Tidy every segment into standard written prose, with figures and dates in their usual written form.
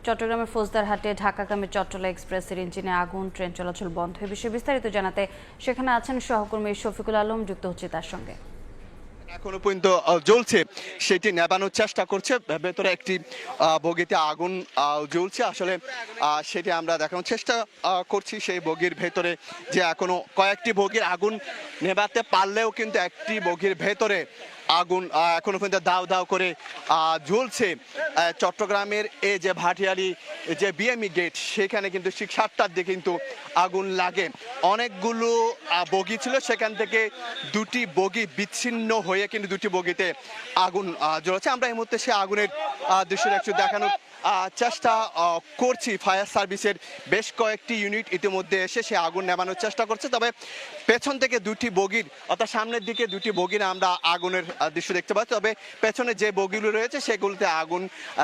চট্টগ্রামের ফৌজদারহাটে ঢাকাগামী চট্টলা এক্সপ্রেসের ইঞ্জিনে আগুন, ট্রেন চলাচল বন্ধ। এ বিষয়ে বিস্তারিত জানাতে সেখানে আছেন সহকর্মী শফিকুল আলম, যুক্ত হচ্ছে তার সঙ্গে। এখনো পর্যন্ত জ্বলছে, সেটি নেবানোর চেষ্টা করছে। ভেতরে একটি বগিতে আগুন জ্বলছে, আসলে সেটি আমরা দেখানোর চেষ্টা করছি। সেই বগির ভেতরে যে এখনো কয়েকটি বগির আগুন নেভাতে পারলেও কিন্তু একটি বগির ভেতরে আগুন এখনো পর্যন্ত দাউ দাউ করে জ্বলছে। চট্টগ্রামের এই যে ভাটিয়ালি যে বিএমই গেট, সেখানে কিন্তু ঠিক 7টার দিকে কিন্তু আগুন লাগে। অনেকগুলো বগি ছিল, সেখান থেকে দুটি বগি বিচ্ছিন্ন হয়ে কিন্তু দুটি বগিতে আগুন জ্বলেছে। আমরা এই মুহূর্তে সে আগুনের দৃশ্যটা একটু দেখানোর চেষ্টা করছি। ফায়ার সার্ভিসের বেশ কয়েকটি ইউনিট ইতিমধ্যে এসে সে আগুন নেভানোর চেষ্টা করছে, তবে পেছন থেকে দুটি বগির, অর্থাৎ সামনের দিকে দুটি বগির আমরা আগুনের দৃশ্য দেখতে পাচ্ছি। তবে পেছনে যে বগিগুলো রয়েছে সেগুলোতে আগুন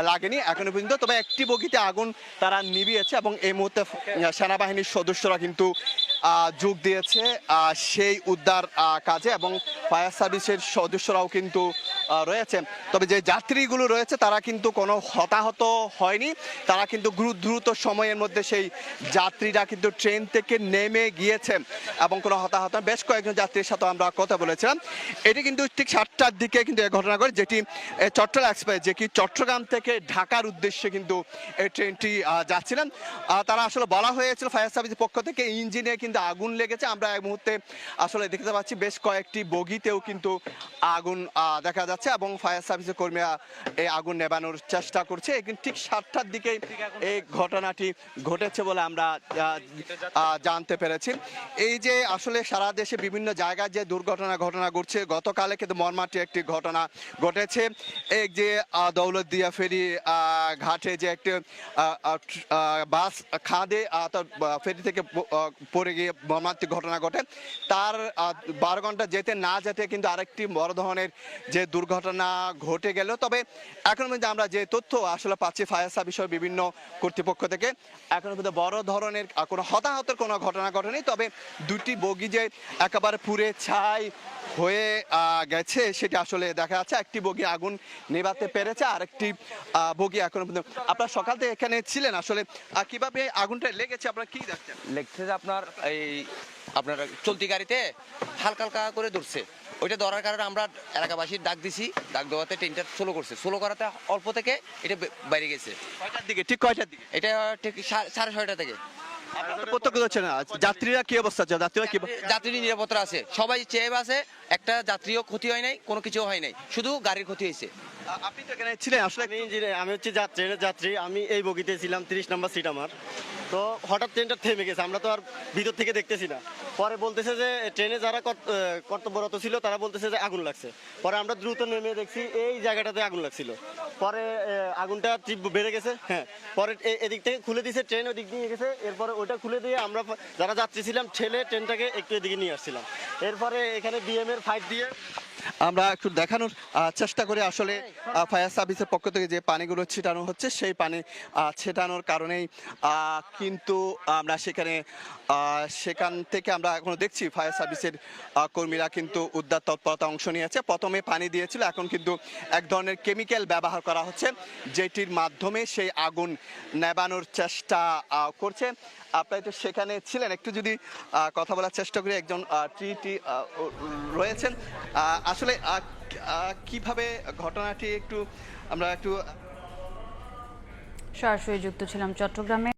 লাগেনি এখনো পর্যন্ত, তবে একটি বগিতে আগুন তারা নিভিয়েছে এবং এই মুহূর্তে সেনাবাহিনীর সদস্যরা কিন্তু যোগ দিয়েছে সেই উদ্ধার কাজে, এবং ফায়ার সার্ভিসের সদস্যরাও কিন্তু রয়েছে। তবে যে যাত্রীগুলো রয়েছে তারা কিন্তু কোনো হতাহত হয়নি, তারা কিন্তু দ্রুত সময়ের মধ্যে সেই যাত্রীরা কিন্তু ট্রেন থেকে নেমে গিয়েছে এবং কোনো হতাহত। বেশ কয়েকজন যাত্রীর সাথে আমরা কথা বলেছিলাম। এটি কিন্তু ঠিক 7টার দিকে কিন্তু এই ঘটনা ঘটে, যেটি চট্টগ্রাম এক্সপ্রেস, যে কি চট্টগ্রাম থেকে ঢাকার উদ্দেশ্যে কিন্তু এই ট্রেনটি যাচ্ছিলেন। তারা আসলে বলা হয়েছিল ফায়ার সার্ভিসের পক্ষ থেকে ইঞ্জিনে কিন্তু আগুন লেগেছে। আমরা এই মুহূর্তে আসলে দেখতে পাচ্ছি বেশ কয়েকটি বগিতেও কিন্তু আগুন দেখা যাচ্ছে এবং ফায়ার সার্ভিসের কর্মীরা এই আগুন নেভানোর চেষ্টা করছে। ঠিক 7টার দিকে এই ঘটনাটি ঘটেছে বলে আমরা জানতে পেরেছি। এই যে আসলে সারা দেশে বিভিন্ন জায়গায় যে ঘটনা ঘটছে, গতকালে কিন্তু মর্মান্তিক একটি ঘটনা ঘটেছে। এই যে দৌলতদিয়া ফেরি ঘাটে যে একটি বাস খাদে ফেরি থেকে পড়ে গিয়ে মর্মান্তিক ঘটনা ঘটে, তার 12 ঘন্টা যেতে না যেতে কিন্তু আরেকটি বড় ধরনের যে দুর্ঘটনা ঘটে গেল। তবে এখন পর্যন্ত আমরা যে তথ্য আসলে পাচ্ছি ফায়ার সার্ভিস বিভিন্ন কর্তৃপক্ষ থেকে, এখন পর্যন্ত বড় ধরনের কোনো হতাহতের কোনো ঘটনা ঘটেনি। তবে দুটি বগি যে একেবারে পুড়ে ছাই হয়ে গেছে সেটা আসলে দেখা যাচ্ছে। একটি বগি আগুন নেভাতে পেরেছে, আরেকটি বগি এখন পর্যন্ত। আপনার সকাল থেকে এখানে ছিলেন, আসলে কিভাবে আগুনটা লেগেছে আপনারা কি দেখছেন? লেগছে যে আপনার চলতি গাড়িতে হালকা হালকা করে ধরছে। ওইটা ধরার কারণে আমরা এলাকাবাসীর ডাক দিছি, ডাক দেওয়াতে ট্রেনটা স্লো করাতে অল্প থেকে এটা বাইরে গেছে। কয়টার দিকে? ঠিক কয়টার দিকে? এটা ঠিক 6:30 থেকে। প্রত্যক্ষ হচ্ছে না, যাত্রীরা কি অবস্থা আছে? যাত্রী নিরাপত্তা আছে, সবাই চেয়ে আছে, একটা যাত্রীও ক্ষতি হয় নাই, কোনো কিছু হয় নাই, শুধু গাড়ির ক্ষতি হয়েছে। আপনি তো এখানে ছিলেন, আসলে আমি হচ্ছে ট্রেনের যাত্রী। আমি এই বগিতে ছিলাম, 30 নম্বর সিট আমার। তো হঠাৎ ট্রেনটা থেমে গেছে, আমরা তো আর ভিতর থেকে দেখতেছি না। পরে বলতেছে যে ট্রেনে যারা কর্তব্যরত ছিল তারা বলতেছে যে আগুন লাগছে। পরে আমরা দ্রুত নেমে দেখছি এই জায়গাটাতে আগুন লাগছিল। পরে আগুনটা তীব্র বেড়ে গেছে। হ্যাঁ, পরে এদিক থেকে খুলে দিয়েছে, ট্রেন ওদিক দিয়ে গেছে। এরপরে ওইটা খুলে দিয়ে আমরা যারা যাত্রী ছিলাম ঠেলে ট্রেনটাকে একটু এদিকে নিয়ে আসছিলাম। এরপরে এখানে বিএম-এর ফাইট দিয়ে আমরা একটু দেখানোর চেষ্টা করি। আসলে ফায়ার সার্ভিসের পক্ষ থেকে যে পানিগুলো ছিটানো হচ্ছে, সেই পানি ছিটানোর কারণেই কিন্তু আমরা সেখান থেকে আমরা এখনো দেখছি ফায়ার সার্ভিসের কর্মীরা কিন্তু উদ্ধার তৎপরতা অংশ নিয়েছে। প্রথমে পানি দিয়েছিল, এখন কিন্তু এক ধরনের কেমিক্যাল ব্যবহার করা হচ্ছে, যেটির মাধ্যমে সেই আগুন নেভানোর চেষ্টা করছে। আপনারা তো সেখানে ছিলেন, একটু যদি কথা বলার চেষ্টা করি। একজন টি রয়েছেন, আসলে কিভাবে ঘটনাটি আমরা একটু সরাসরি যুক্ত ছিলাম চট্টগ্রামে।